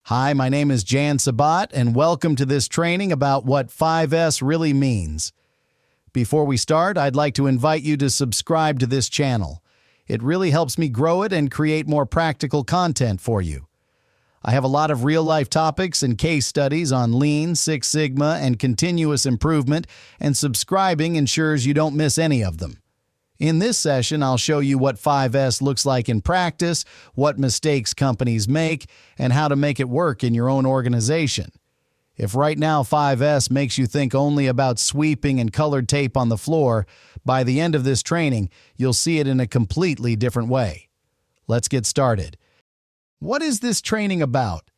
Hi, my name is Jan Sabat, and welcome to this training about what 5S really means. Before we start, I'd like to invite you to subscribe to this channel. It really helps me grow it and create more practical content for you. I have a lot of real-life topics and case studies on Lean, Six Sigma, and continuous improvement, and subscribing ensures you don't miss any of them. In this session, I'll show you what 5S looks like in practice, what mistakes companies make, and how to make it work in your own organization. If right now 5S makes you think only about sweeping and colored tape on the floor, by the end of this training, you'll see it in a completely different way. Let's get started. What is this training about?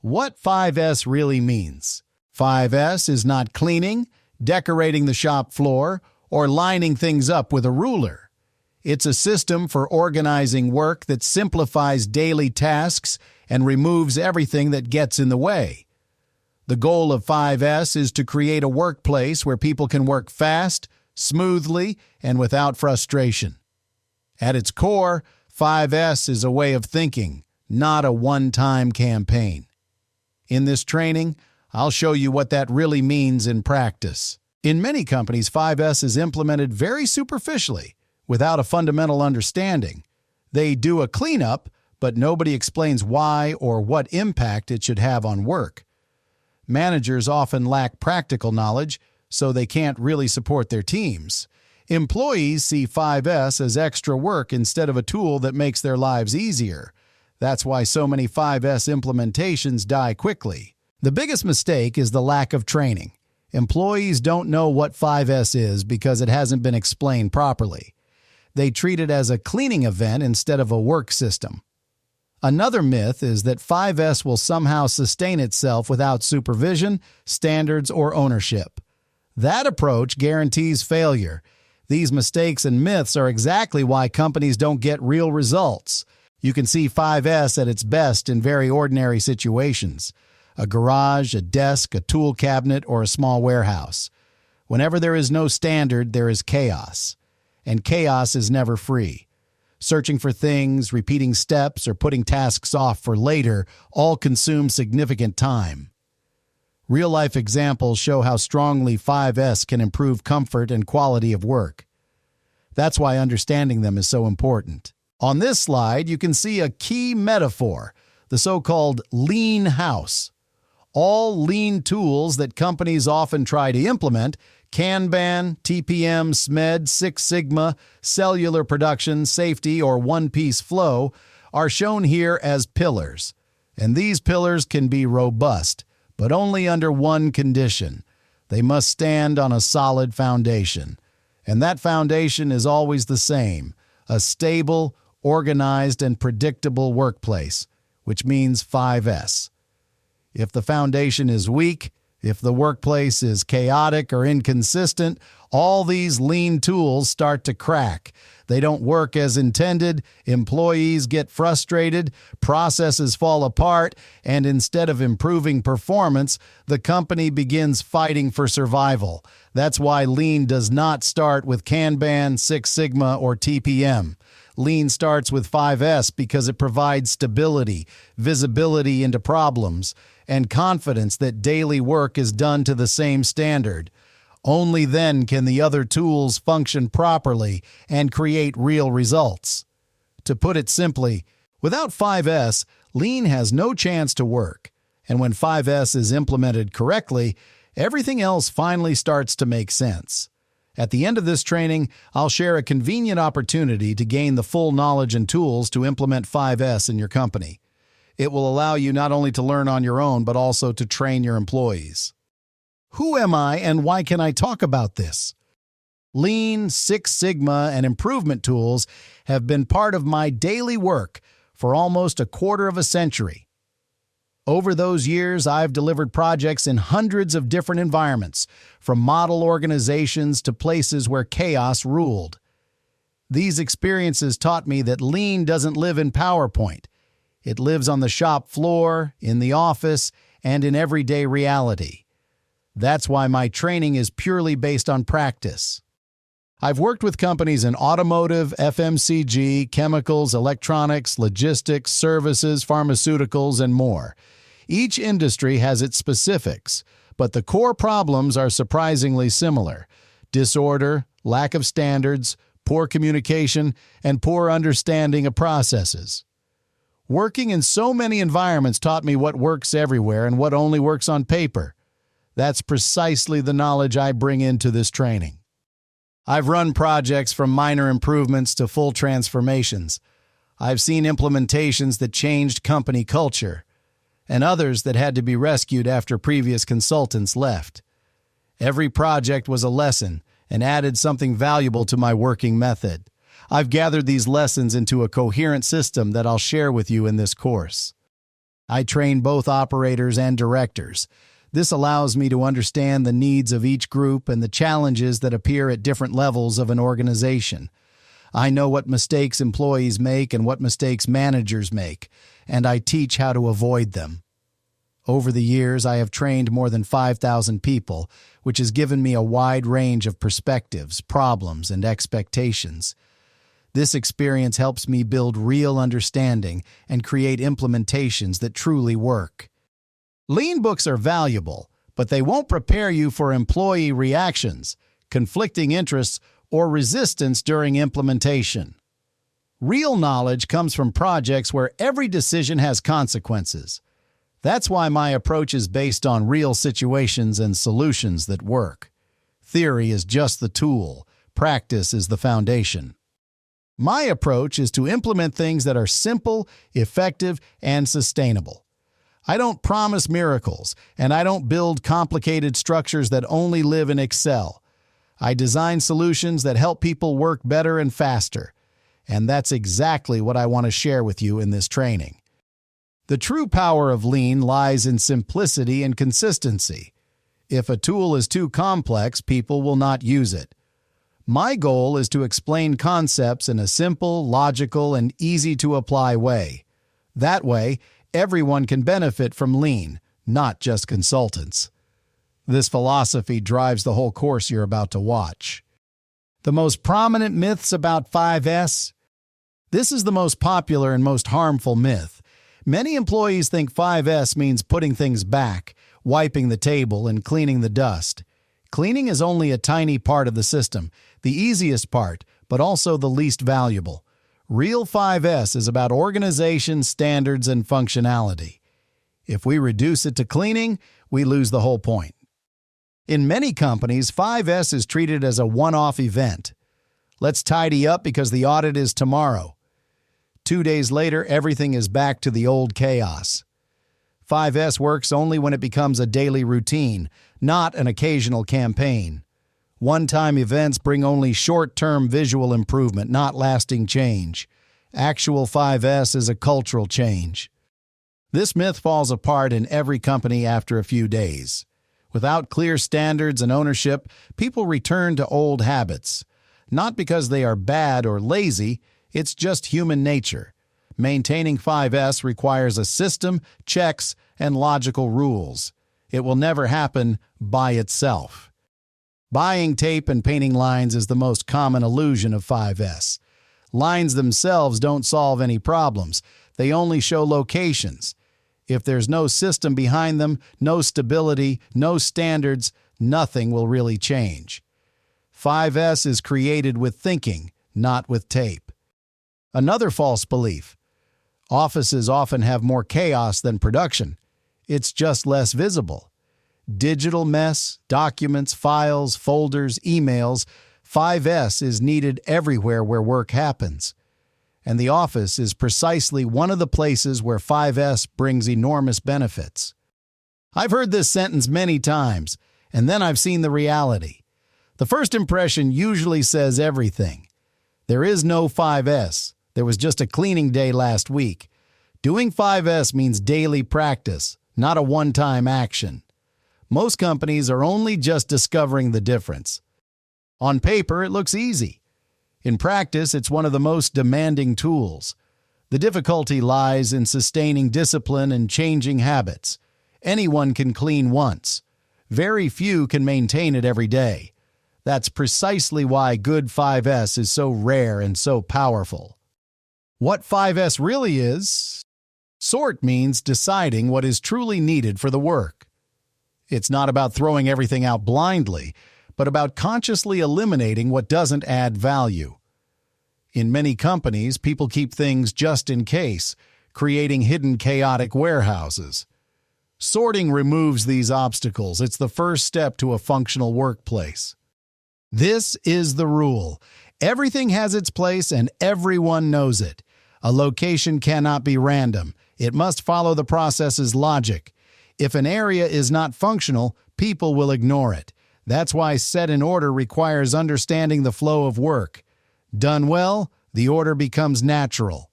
What 5S really means? 5S is not cleaning, decorating the shop floor, or lining things up with a ruler. It's a system for organizing work that simplifies daily tasks and removes everything that gets in the way. The goal of 5S is to create a workplace where people can work fast, smoothly, and without frustration. At its core, 5S is a way of thinking, not a one-time campaign. In this training, I'll show you what that really means in practice. In many companies, 5S is implemented very superficially, without a fundamental understanding. They do a cleanup, but nobody explains why or what impact it should have on work. Managers often lack practical knowledge, so they can't really support their teams. Employees see 5S as extra work instead of a tool that makes their lives easier. That's why so many 5S implementations die quickly. The biggest mistake is the lack of training. Employees don't know what 5S is because it hasn't been explained properly. They treat it as a cleaning event instead of a work system. Another myth is that 5S will somehow sustain itself without supervision, standards, or ownership. That approach guarantees failure. These mistakes and myths are exactly why companies don't get real results. You can see 5S at its best in very ordinary situations. A garage, a desk, a tool cabinet, or a small warehouse. Whenever there is no standard, there is chaos. And chaos is never free. Searching for things, repeating steps, or putting tasks off for later all consume significant time. Real-life examples show how strongly 5S can improve comfort and quality of work. That's why understanding them is so important. On this slide, you can see a key metaphor, the so-called lean house. All lean tools that companies often try to implement, Kanban, TPM, SMED, Six Sigma, cellular production, safety, or one-piece flow, are shown here as pillars. And these pillars can be robust, but only under one condition. They must stand on a solid foundation. And that foundation is always the same, a stable, organized, and predictable workplace, which means 5S. If the foundation is weak, if the workplace is chaotic or inconsistent, all these lean tools start to crack. They don't work as intended, employees get frustrated, processes fall apart, and instead of improving performance, the company begins fighting for survival. That's why Lean does not start with Kanban, Six Sigma, or TPM. Lean starts with 5S because it provides stability, visibility into problems, and confidence that daily work is done to the same standard. Only then can the other tools function properly and create real results. To put it simply, without 5S, Lean has no chance to work. And when 5S is implemented correctly, everything else finally starts to make sense. At the end of this training, I'll share a convenient opportunity to gain the full knowledge and tools to implement 5S in your company. It will allow you not only to learn on your own, but also to train your employees. Who am I and why can I talk about this? Lean, Six Sigma, and improvement tools have been part of my daily work for almost a quarter of a century. Over those years, I've delivered projects in hundreds of different environments, from model organizations to places where chaos ruled. These experiences taught me that Lean doesn't live in PowerPoint. It lives on the shop floor, in the office, and in everyday reality. That's why my training is purely based on practice. I've worked with companies in automotive, FMCG, chemicals, electronics, logistics, services, pharmaceuticals, and more. Each industry has its specifics, but the core problems are surprisingly similar: disorder, lack of standards, poor communication, and poor understanding of processes. Working in so many environments taught me what works everywhere and what only works on paper. That's precisely the knowledge I bring into this training. I've run projects from minor improvements to full transformations. I've seen implementations that changed company culture, and others that had to be rescued after previous consultants left. Every project was a lesson and added something valuable to my working method. I've gathered these lessons into a coherent system that I'll share with you in this course. I train both operators and directors. This allows me to understand the needs of each group and the challenges that appear at different levels of an organization. I know what mistakes employees make and what mistakes managers make, and I teach how to avoid them. Over the years, I have trained more than 5,000 people, which has given me a wide range of perspectives, problems, and expectations. This experience helps me build real understanding and create implementations that truly work. Lean books are valuable, but they won't prepare you for employee reactions, conflicting interests, or resistance during implementation. Real knowledge comes from projects where every decision has consequences. That's why my approach is based on real situations and solutions that work. Theory is just the tool. Practice is the foundation. My approach is to implement things that are simple, effective, and sustainable. I don't promise miracles, and I don't build complicated structures that only live in Excel. I design solutions that help people work better and faster, and that's exactly what I want to share with you in this training. The true power of Lean lies in simplicity and consistency. If a tool is too complex, people will not use it. My goal is to explain concepts in a simple, logical, and easy-to-apply way. That way, everyone can benefit from Lean, not just consultants. This philosophy drives the whole course you're about to watch. The most prominent myths about 5S. This is the most popular and most harmful myth. Many employees think 5S means putting things back, wiping the table, and cleaning the dust. Cleaning is only a tiny part of the system, the easiest part, but also the least valuable. Real 5S is about organization, standards, and functionality. If we reduce it to cleaning, we lose the whole point. In many companies, 5S is treated as a one-off event. Let's tidy up because the audit is tomorrow. 2 days later, everything is back to the old chaos. 5S works only when it becomes a daily routine, not an occasional campaign. One-time events bring only short-term visual improvement, not lasting change. Actual 5S is a cultural change. This myth falls apart in every company after a few days. Without clear standards and ownership, people return to old habits. Not because they are bad or lazy, it's just human nature. Maintaining 5S requires a system, checks, and logical rules. It will never happen by itself. Buying tape and painting lines is the most common illusion of 5S. Lines themselves don't solve any problems. They only show locations. If there's no system behind them, no stability, no standards, nothing will really change. 5S is created with thinking, not with tape. Another false belief. Offices often have more chaos than production. It's just less visible. Digital mess, documents, files, folders, emails, 5S is needed everywhere where work happens. And the office is precisely one of the places where 5S brings enormous benefits. I've heard this sentence many times, and then I've seen the reality. The first impression usually says everything. There is no 5S. There was just a cleaning day last week. Doing 5S means daily practice, not a one-time action. Most companies are only just discovering the difference. On paper, it looks easy. In practice, it's one of the most demanding tools. The difficulty lies in sustaining discipline and changing habits. Anyone can clean once. Very few can maintain it every day. That's precisely why good 5S is so rare and so powerful. What 5S really is, Sort means deciding what is truly needed for the work. It's not about throwing everything out blindly, but about consciously eliminating what doesn't add value. In many companies, people keep things just in case, creating hidden chaotic warehouses. Sorting removes these obstacles. It's the first step to a functional workplace. This is the rule. Everything has its place and everyone knows it. A location cannot be random. It must follow the process's logic. If an area is not functional, people will ignore it. That's why set in order requires understanding the flow of work. Done well, the order becomes natural.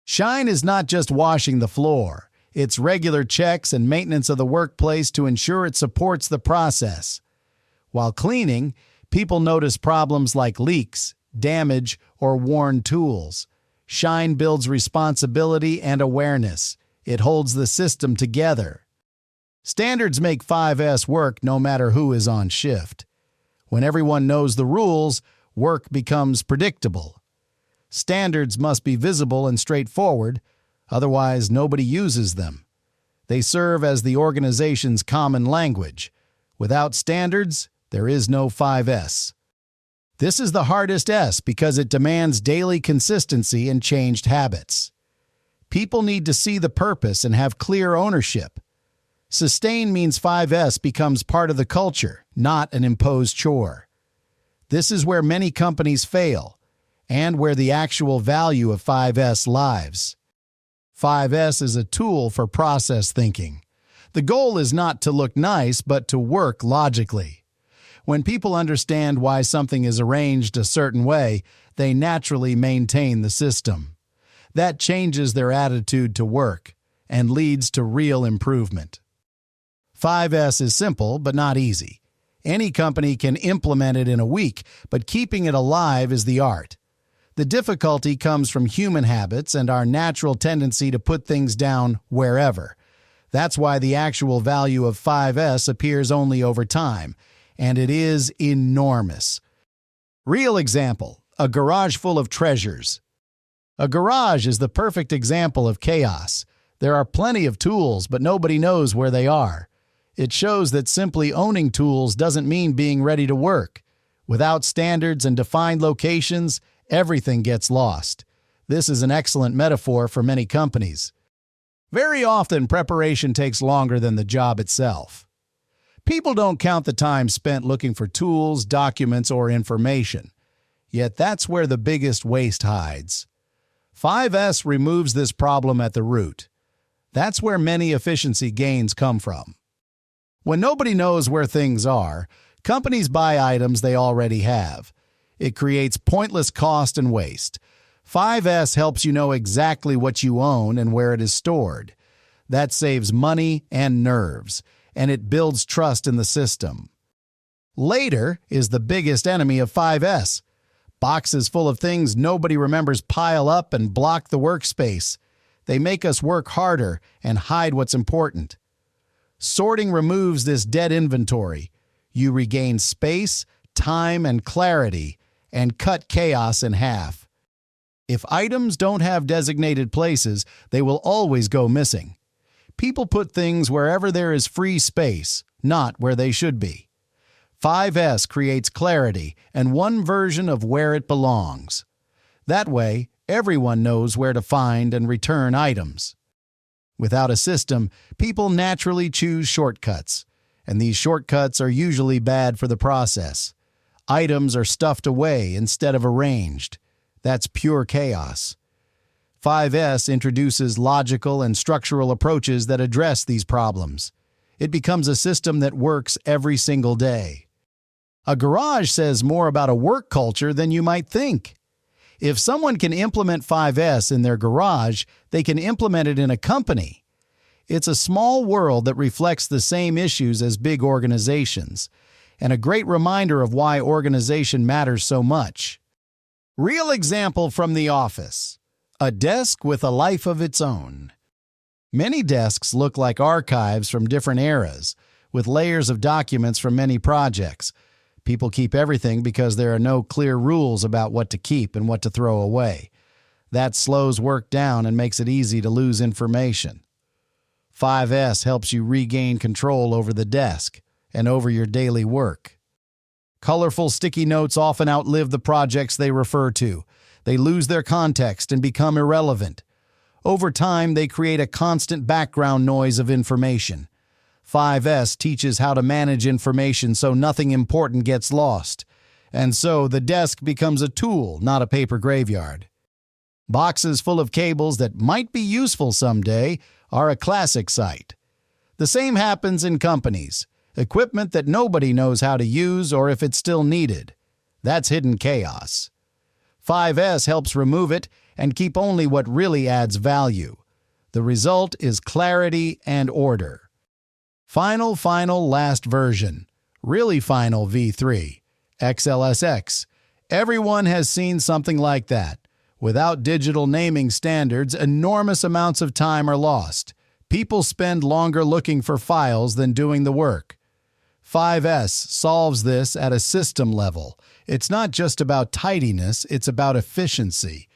Shine is not just washing the floor. It's regular checks and maintenance of the workplace to ensure it supports the process. While cleaning, people notice problems like leaks, damage, or worn tools. Shine builds responsibility and awareness. It holds the system together. Standards make 5S work no matter who is on shift. When everyone knows the rules, work becomes predictable. Standards must be visible and straightforward, otherwise nobody uses them. They serve as the organization's common language. Without standards, there is no 5S. This is the hardest S because it demands daily consistency and changed habits. People need to see the purpose and have clear ownership. Sustain means 5S becomes part of the culture, not an imposed chore. This is where many companies fail, and where the actual value of 5S lies. 5S is a tool for process thinking. The goal is not to look nice, but to work logically. When people understand why something is arranged a certain way, they naturally maintain the system. That changes their attitude to work and leads to real improvement. 5S is simple, but not easy. Any company can implement it in a week, but keeping it alive is the art. The difficulty comes from human habits and our natural tendency to put things down wherever. That's why the actual value of 5S appears only over time, and it is enormous. Real example, a garage full of treasures. A garage is the perfect example of chaos. There are plenty of tools, but nobody knows where they are. It shows that simply owning tools doesn't mean being ready to work. Without standards and defined locations, everything gets lost. This is an excellent metaphor for many companies. Very often, preparation takes longer than the job itself. People don't count the time spent looking for tools, documents, or information. Yet that's where the biggest waste hides. 5S removes this problem at the root. That's where many efficiency gains come from. When nobody knows where things are, companies buy items they already have. It creates pointless cost and waste. 5S helps you know exactly what you own and where it is stored. That saves money and nerves, and it builds trust in the system. Later is the biggest enemy of 5S. Boxes full of things nobody remembers pile up and block the workspace. They make us work harder and hide what's important. Sorting removes this dead inventory. You regain space, time, and clarity, and cut chaos in half. If items don't have designated places, they will always go missing. People put things wherever there is free space, not where they should be. 5S creates clarity and one version of where it belongs. That way, everyone knows where to find and return items. Without a system, people naturally choose shortcuts, and these shortcuts are usually bad for the process. Items are stuffed away instead of arranged. That's pure chaos. 5S introduces logical and structural approaches that address these problems. It becomes a system that works every single day. A garage says more about a work culture than you might think. If someone can implement 5S in their garage, they can implement it in a company. It's a small world that reflects the same issues as big organizations, and a great reminder of why organization matters so much. Real example from the office. A desk with a life of its own. Many desks look like archives from different eras, with layers of documents from many projects. People keep everything because there are no clear rules about what to keep and what to throw away. That slows work down and makes it easy to lose information. 5S helps you regain control over the desk and over your daily work. Colorful sticky notes often outlive the projects they refer to. They lose their context and become irrelevant. Over time, they create a constant background noise of information. 5S teaches how to manage information so nothing important gets lost. And so the desk becomes a tool, not a paper graveyard. Boxes full of cables that might be useful someday are a classic sight. The same happens in companies. Equipment that nobody knows how to use or if it's still needed. That's hidden chaos. 5S helps remove it and keep only what really adds value. The result is clarity and order. Final, last version. Really final V3. XLSX. Everyone has seen something like that. Without digital naming standards, enormous amounts of time are lost. People spend longer looking for files than doing the work. 5S solves this at a system level. It's not just about tidiness, it's about efficiency.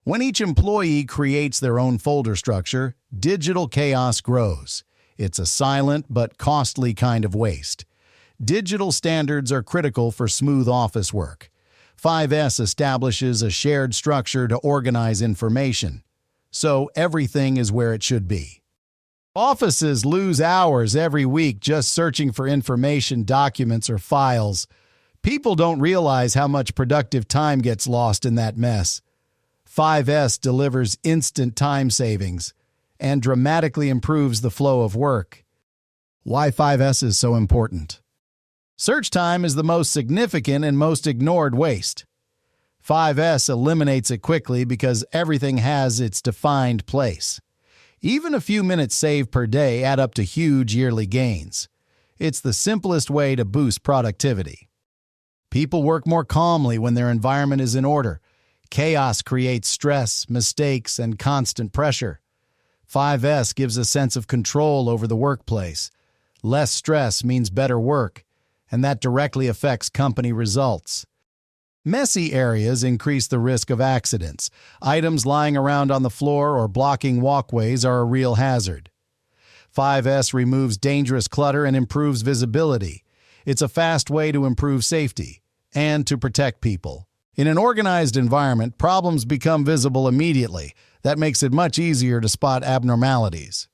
When each employee creates their own folder structure, digital chaos grows. It's a silent but costly kind of waste. Digital standards are critical for smooth office work. 5S establishes a shared structure to organize information, so everything is where it should be. Offices lose hours every week just searching for information, documents, or files. People don't realize how much productive time gets lost in that mess. 5S delivers instant time savings and dramatically improves the flow of work. Why 5S is so important? Search time is the most significant and most ignored waste. 5S eliminates it quickly because everything has its defined place. Even a few minutes saved per day add up to huge yearly gains. It's the simplest way to boost productivity. People work more calmly when their environment is in order. Chaos creates stress, mistakes, and constant pressure. 5S gives a sense of control over the workplace. Less stress means better work, and that directly affects company results. Messy areas increase the risk of accidents. Items lying around on the floor or blocking walkways are a real hazard. 5S removes dangerous clutter and improves visibility. It's a fast way to improve safety and to protect people. In an organized environment, problems become visible immediately. That makes it much easier to spot abnormalities.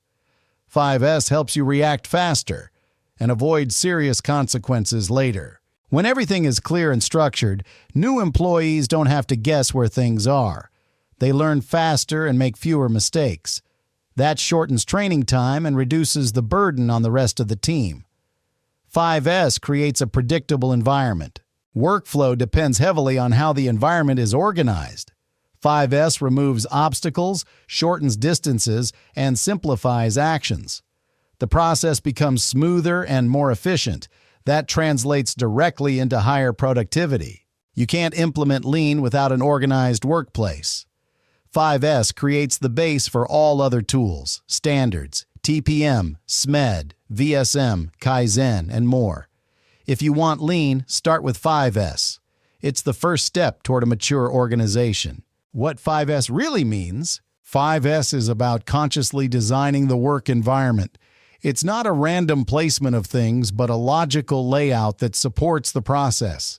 5S helps you react faster and avoid serious consequences later. When everything is clear and structured, new employees don't have to guess where things are. They learn faster and make fewer mistakes. That shortens training time and reduces the burden on the rest of the team. 5S creates a predictable environment. Workflow depends heavily on how the environment is organized. 5S removes obstacles, shortens distances, and simplifies actions. The process becomes smoother and more efficient. That translates directly into higher productivity. You can't implement Lean without an organized workplace. 5S creates the base for all other tools, standards, TPM, SMED, VSM, Kaizen, and more. If you want Lean, start with 5S. It's the first step toward a mature organization. What 5S really means: 5S is about consciously designing the work environment. It's not a random placement of things, but a logical layout that supports the process.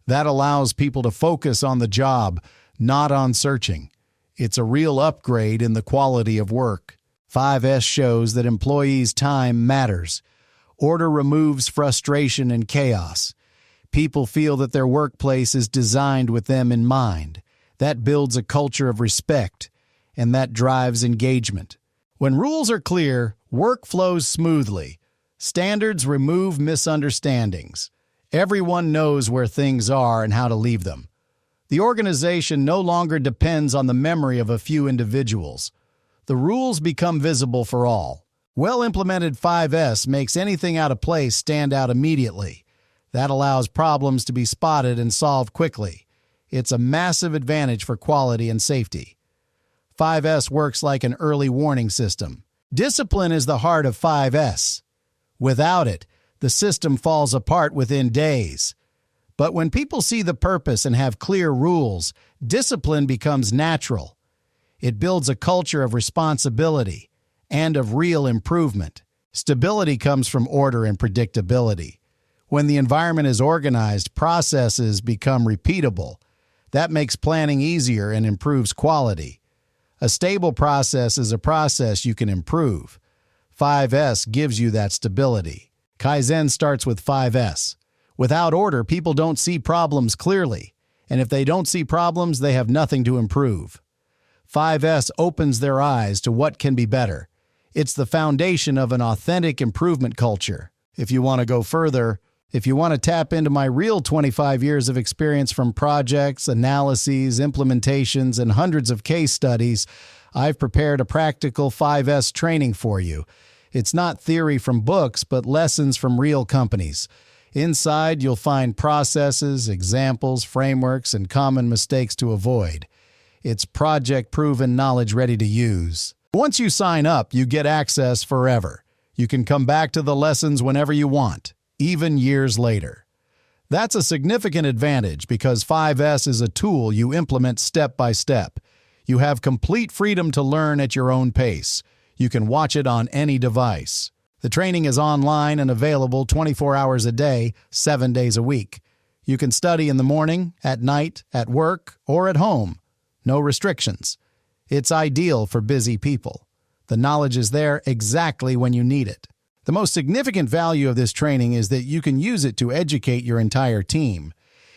That allows people to focus on the job, not on searching. It's a real upgrade in the quality of work. 5S shows that employees' time matters. Order removes frustration and chaos. People feel that their workplace is designed with them in mind. That builds a culture of respect, and that drives engagement. When rules are clear, work flows smoothly. Standards remove misunderstandings. Everyone knows where things are and how to leave them. The organization no longer depends on the memory of a few individuals. The rules become visible for all. Well-implemented 5S makes anything out of place stand out immediately. That allows problems to be spotted and solved quickly. It's a massive advantage for quality and safety. 5S works like an early warning system. Discipline is the heart of 5S. Without it, the system falls apart within days. But when people see the purpose and have clear rules, discipline becomes natural. It builds a culture of responsibility and of real improvement. Stability comes from order and predictability. When the environment is organized, processes become repeatable. That makes planning easier and improves quality. A stable process is a process you can improve. 5S gives you that stability. Kaizen starts with 5S. Without order, people don't see problems clearly. And if they don't see problems, they have nothing to improve. 5S opens their eyes to what can be better. It's the foundation of an authentic improvement culture. If you want to go further, if you want to tap into my real 25 years of experience from projects, analyses, implementations, and hundreds of case studies, I've prepared a practical 5S training for you. It's not theory from books, but lessons from real companies. Inside, you'll find processes, examples, frameworks, and common mistakes to avoid. It's project-proven knowledge ready to use. Once you sign up, you get access forever. You can come back to the lessons whenever you want, even years later. That's a significant advantage because 5S is a tool you implement step by step. You have complete freedom to learn at your own pace. You can watch it on any device. The training is online and available 24 hours a day, 7 days a week. You can study in the morning, at night, at work, or at home. No restrictions. It's ideal for busy people. The knowledge is there exactly when you need it. The most significant value of this training is that you can use it to educate your entire team.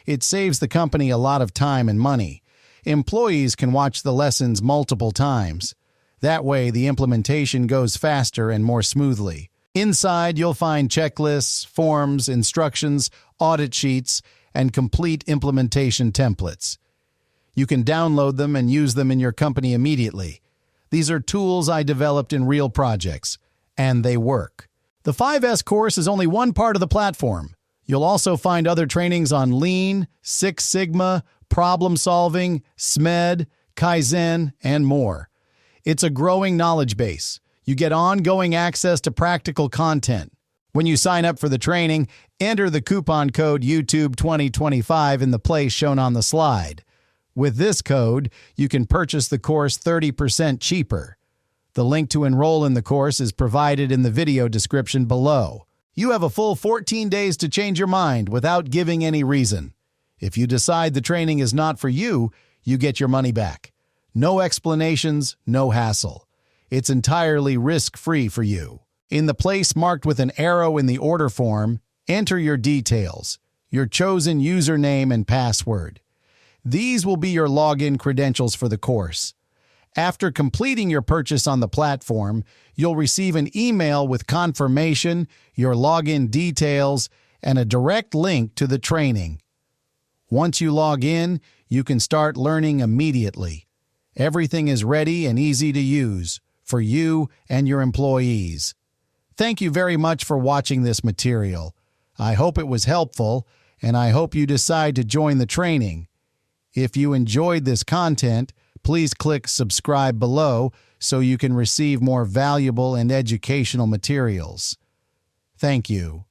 It saves the company a lot of time and money. Employees can watch the lessons multiple times. That way, the implementation goes faster and more smoothly. Inside, you'll find checklists, forms, instructions, audit sheets, and complete implementation templates. You can download them and use them in your company immediately. These are tools I developed in real projects, and they work. The 5S course is only one part of the platform. You'll also find other trainings on Lean, Six Sigma, problem solving, SMED, Kaizen, and more. It's a growing knowledge base. You get ongoing access to practical content. When you sign up for the training, enter the coupon code YouTube2025 in the place shown on the slide. With this code, you can purchase the course 30% cheaper. The link to enroll in the course is provided in the video description below. You have a full 14 days to change your mind without giving any reason. If you decide the training is not for you, you get your money back. No explanations, no hassle. It's entirely risk-free for you. In the place marked with an arrow in the order form, enter your details, your chosen username and password. These will be your login credentials for the course. After completing your purchase on the platform, you'll receive an email with confirmation, your login details, and a direct link to the training. Once you log in, you can start learning immediately. Everything is ready and easy to use for you and your employees. Thank you very much for watching this material. I hope it was helpful, and I hope you decide to join the training. If you enjoyed this content, please click subscribe below so you can receive more valuable and educational materials. Thank you.